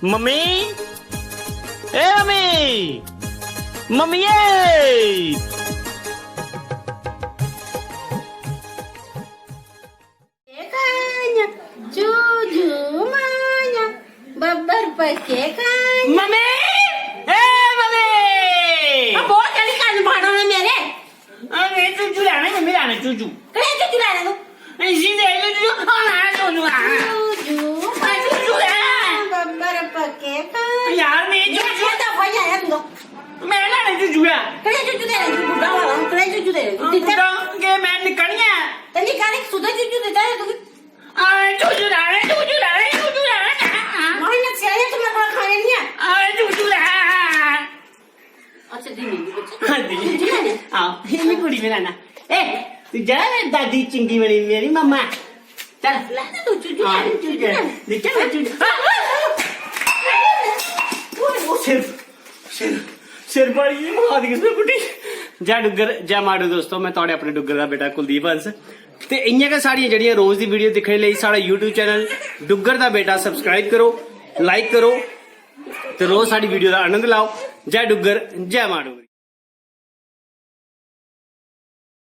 Mummy ए mummy mummy Babbar पके mummy ए mummy बहुत जल्दी कान फाड़ो ना मेरे अरे चूचू लाना मम्मी लाना चूचू कड़े चूचू लाना तू इसी दे लो चूचू ना चूचू चूचू बब्बर पके यार मैं चूचू तो हो जाएगा तुम मैं लाना चूचू है कड़े चूचू दे रहे बुढ़ा वाला कड़े चूचू दे रहे के मैं निकलिया तनी काने सुधा चूचू देता है तू अरे चूचू लाना मोहन से आया तुम लोग खाने नहीं है अरे चूचू लाना अच्छा धीमी बच्चा हाँ दी आओ ये कुड़ी में लाना ए तू जा दादी चिंगी बनी मेरी मम्मा चल लाना तू चूचू देखा चूचू सिर सिर सिर बड़ी मार दी किसने कुटी जय डुगर जय माड़ू दोस्तों मैं थोड़े अपने डुगर का बेटा कुलदीप हंस ते इ'यां गै साढ़ियां जेह्ड़ियां रोज दी वीडियो दिक्खने लेई साढ़ा YouTube चैनल डुगर दा बेटा सब्सक्राइब करो लाइक करो ते रोज साड़ी वीडियो दा आनंद लाओ जय डुगर जय माड़ू।